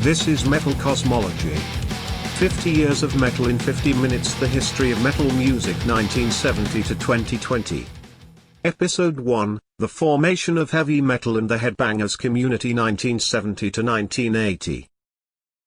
This is Metal Cosmology. 50 years of metal in 50 minutes. The history of metal music 1970 to 2020. Episode 1, The Formation of Heavy Metal and the Headbangers Community 1970 to 1980.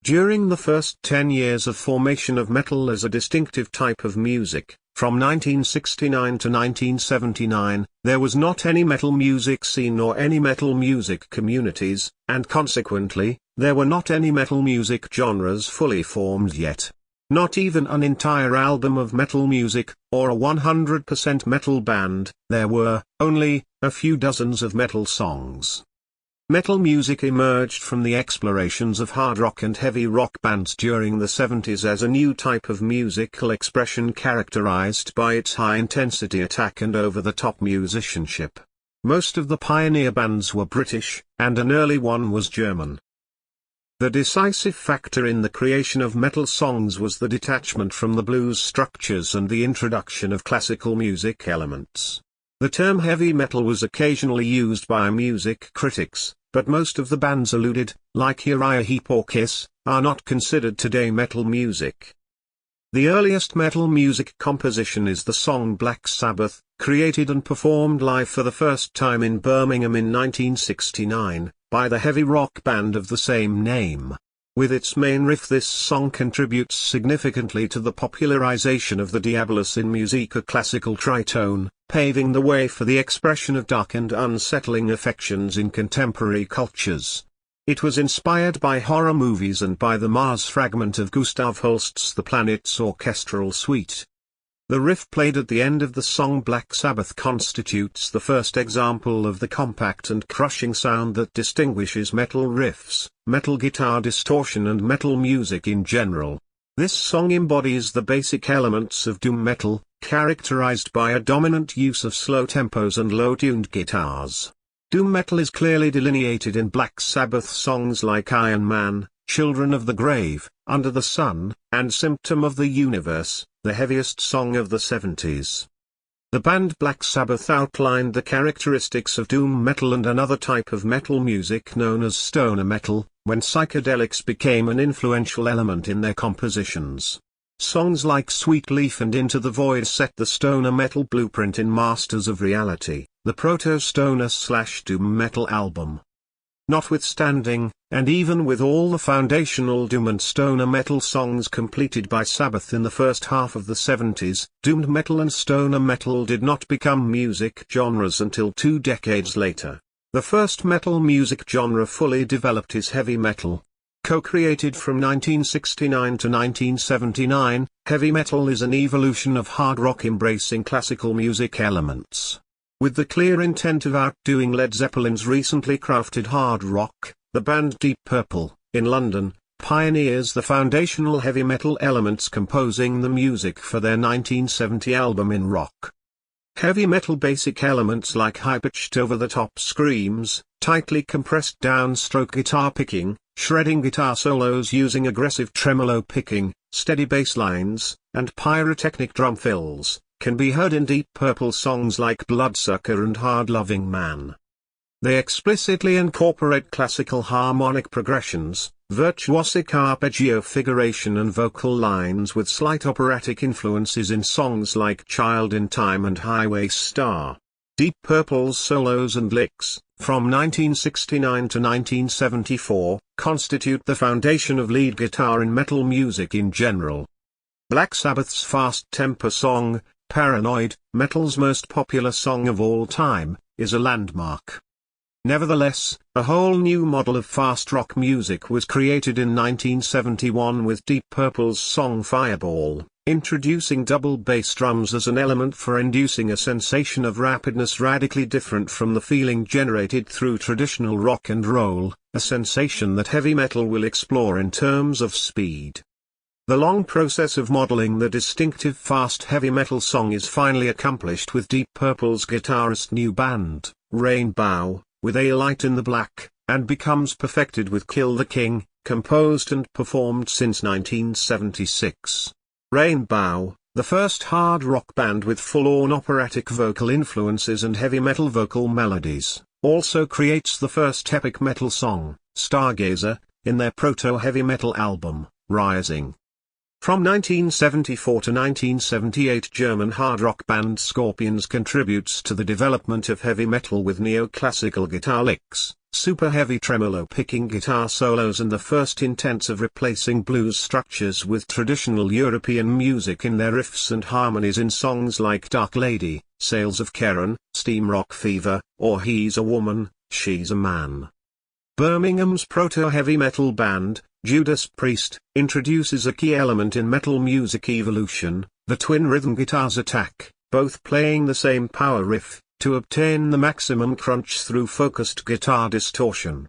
During the first 10 years of formation of metal as a distinctive type of music, from 1969 to 1979, there was not any metal music scene nor any metal music communities, and consequently, there were not any metal music genres fully formed yet. Not even an entire album of metal music, or a 100% metal band. There were only a few dozens of metal songs. Metal music emerged from the explorations of hard rock and heavy rock bands during the 70s as a new type of musical expression characterized by its high-intensity attack and over-the-top musicianship. Most of the pioneer bands were British, and an early one was German. The decisive factor in the creation of metal songs was the detachment from the blues structures and the introduction of classical music elements. The term heavy metal was occasionally used by music critics, but most of the bands alluded, like Uriah Heep or Kiss, are not considered today metal music. The earliest metal music composition is the song Black Sabbath, created and performed live for the first time in Birmingham in 1969, by the heavy rock band of the same name. With its main riff, this song contributes significantly to the popularization of the Diabolus in musica classical tritone, paving the way for the expression of dark and unsettling affections in contemporary cultures. It was inspired by horror movies and by the Mars fragment of Gustav Holst's The Planet's Orchestral Suite. The riff played at the end of the song Black Sabbath constitutes the first example of the compact and crushing sound that distinguishes metal riffs, metal guitar distortion and metal music in general. This song embodies the basic elements of doom metal, characterized by a dominant use of slow tempos and low-tuned guitars. Doom metal is clearly delineated in Black Sabbath songs like Iron Man, Children of the Grave, Under the Sun, and Symptom of the Universe, the heaviest song of the 70s. The band Black Sabbath outlined the characteristics of doom metal and another type of metal music known as stoner metal, when psychedelics became an influential element in their compositions. Songs like Sweet Leaf and Into the Void set the stoner metal blueprint in Masters of Reality, the proto-stoner/doom metal album. Notwithstanding, and even with all the foundational doom and stoner metal songs completed by Sabbath in the first half of the 70s, doomed metal and stoner metal did not become music genres until 2 decades later. The first metal music genre fully developed is heavy metal. Co-created from 1969 to 1979, heavy metal is an evolution of hard rock embracing classical music elements. With the clear intent of outdoing Led Zeppelin's recently crafted hard rock, the band Deep Purple, in London, pioneers the foundational heavy metal elements composing the music for their 1970 album In Rock. Heavy metal basic elements like high-pitched over-the-top screams, tightly compressed downstroke guitar picking, shredding guitar solos using aggressive tremolo picking, steady bass lines, and pyrotechnic drum fills, can be heard in Deep Purple songs like Bloodsucker and Hard Loving Man. They explicitly incorporate classical harmonic progressions, virtuosic arpeggio figuration and vocal lines with slight operatic influences in songs like Child in Time and Highway Star. Deep Purple's solos and licks, from 1969 to 1974, constitute the foundation of lead guitar in metal music in general. Black Sabbath's fast-tempo song, Paranoid, metal's most popular song of all time, is a landmark. Nevertheless, a whole new model of fast rock music was created in 1971 with Deep Purple's song Fireball, introducing double bass drums as an element for inducing a sensation of rapidness radically different from the feeling generated through traditional rock and roll, a sensation that heavy metal will explore in terms of speed. The long process of modeling the distinctive fast heavy metal song is finally accomplished with Deep Purple's guitarist new band, Rainbow, with A Light in the Black, and becomes perfected with Kill the King, composed and performed since 1976. Rainbow, the first hard rock band with full-on operatic vocal influences and heavy metal vocal melodies, also creates the first epic metal song, Stargazer, in their proto-heavy metal album, Rising. From 1974 to 1978, German hard rock band Scorpions contributes to the development of heavy metal with neoclassical guitar licks, super heavy tremolo picking guitar solos, and the first intents of replacing blues structures with traditional European music in their riffs and harmonies in songs like Dark Lady, Sails of Charon, Steam Rock Fever, or He's a Woman, She's a Man. Birmingham's proto-heavy metal band, Judas Priest, introduces a key element in metal music evolution, the twin rhythm guitars attack, both playing the same power riff, to obtain the maximum crunch through focused guitar distortion.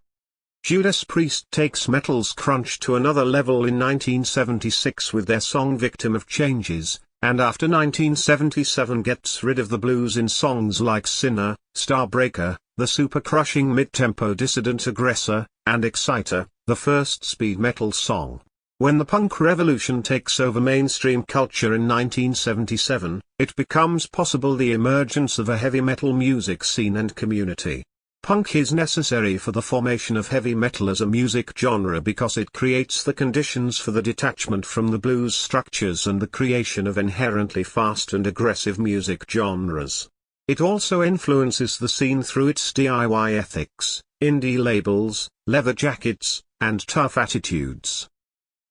Judas Priest takes metal's crunch to another level in 1976 with their song Victim of Changes, and after 1977 gets rid of the blues in songs like Sinner, Starbreaker, the super-crushing mid-tempo Dissident Aggressor, and Exciter, the first speed metal song. When the punk revolution takes over mainstream culture in 1977, it becomes possible the emergence of a heavy metal music scene and community. Punk is necessary for the formation of heavy metal as a music genre because it creates the conditions for the detachment from the blues structures and the creation of inherently fast and aggressive music genres. It also influences the scene through its DIY ethics, indie labels, leather jackets, and tough attitudes.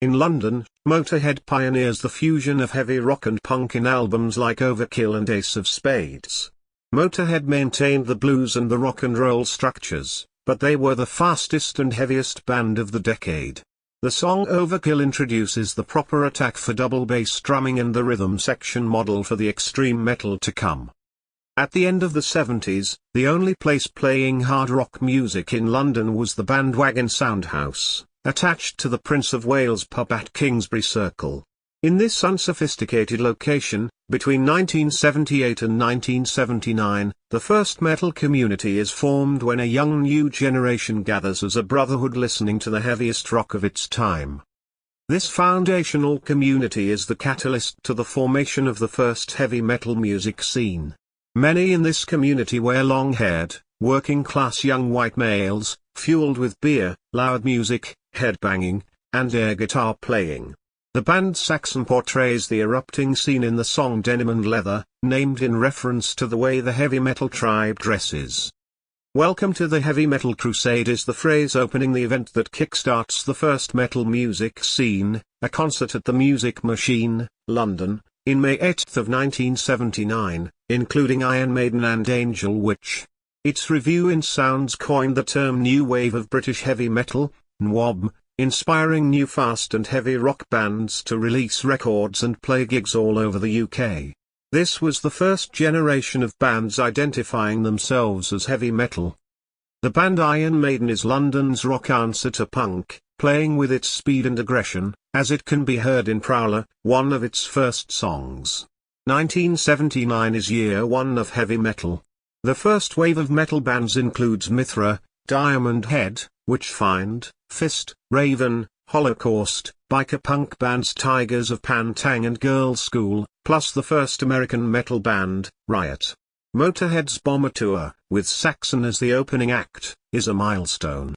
In London, Motörhead pioneers the fusion of heavy rock and punk in albums like Overkill and Ace of Spades. Motörhead maintained the blues and the rock and roll structures, but they were the fastest and heaviest band of the decade. The song Overkill introduces the proper attack for double bass drumming and the rhythm section model for the extreme metal to come. At the end of the 70s, the only place playing hard rock music in London was the Bandwagon Soundhouse, attached to the Prince of Wales pub at Kingsbury Circle. In this unsophisticated location, between 1978 and 1979, the first metal community is formed when a young new generation gathers as a brotherhood listening to the heaviest rock of its time. This foundational community is the catalyst to the formation of the first heavy metal music scene. Many in this community wear long-haired, working-class young white males, fueled with beer, loud music, headbanging, and air guitar playing. The band Saxon portrays the erupting scene in the song Denim and Leather, named in reference to the way the heavy metal tribe dresses. "Welcome to the Heavy Metal Crusade" is the phrase opening the event that kickstarts the first metal music scene, a concert at the Music Machine, London, in May 8 of 1979, including Iron Maiden and Angel Witch. Its review in Sounds coined the term New Wave of British Heavy Metal, NWOBHM, inspiring new fast and heavy rock bands to release records and play gigs all over the UK. This was the first generation of bands identifying themselves as heavy metal. The band Iron Maiden is London's rock answer to punk, playing with its speed and aggression, as it can be heard in Prowler, one of its first songs. 1979 is year one of heavy metal. The first wave of metal bands includes Mithra, Diamond Head, Witchfind, Fist, Raven, Holocaust, biker punk bands Tigers of Pantang and Girls' School, plus the first American metal band, Riot. Motörhead's Bomber Tour, with Saxon as the opening act, is a milestone.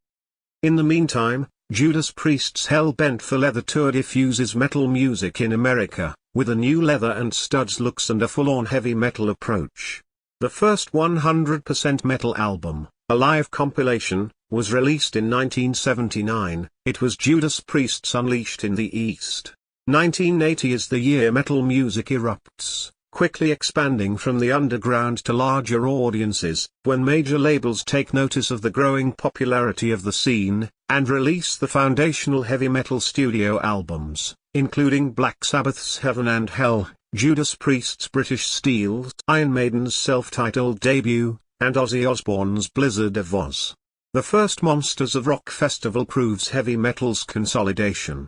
In the meantime, Judas Priest's Hell-Bent for Leather tour diffuses metal music in America, with a new leather and studs looks and a full-on heavy metal approach. The first 100% metal album, a live compilation, was released in 1979, it was Judas Priest's Unleashed in the East. 1980 is the year metal music erupts, quickly expanding from the underground to larger audiences, when major labels take notice of the growing popularity of the scene, and release the foundational heavy metal studio albums, including Black Sabbath's Heaven and Hell, Judas Priest's British Steel, Iron Maiden's self-titled debut, and Ozzy Osbourne's Blizzard of Oz. The first Monsters of Rock festival proves heavy metal's consolidation.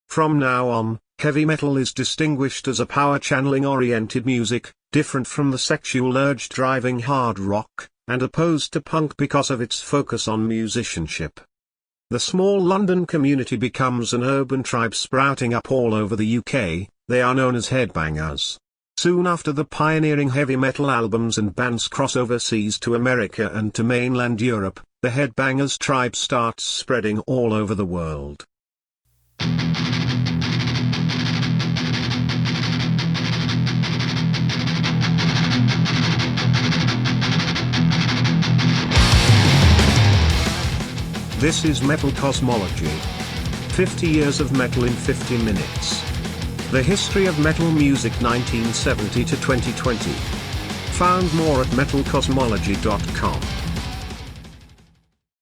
From now on, heavy metal is distinguished as a power-channeling-oriented music, different from the sexual urge-driving hard rock, and opposed to punk because of its focus on musicianship. The small London community becomes an urban tribe sprouting up all over the UK, they are known as Headbangers. Soon after the pioneering heavy metal albums and bands cross overseas to America and to mainland Europe, the Headbangers tribe starts spreading all over the world. This is Metal Cosmology. 50 years of metal in 50 minutes. The history of metal music 1970 to 2020. Found more at metalcosmology.com.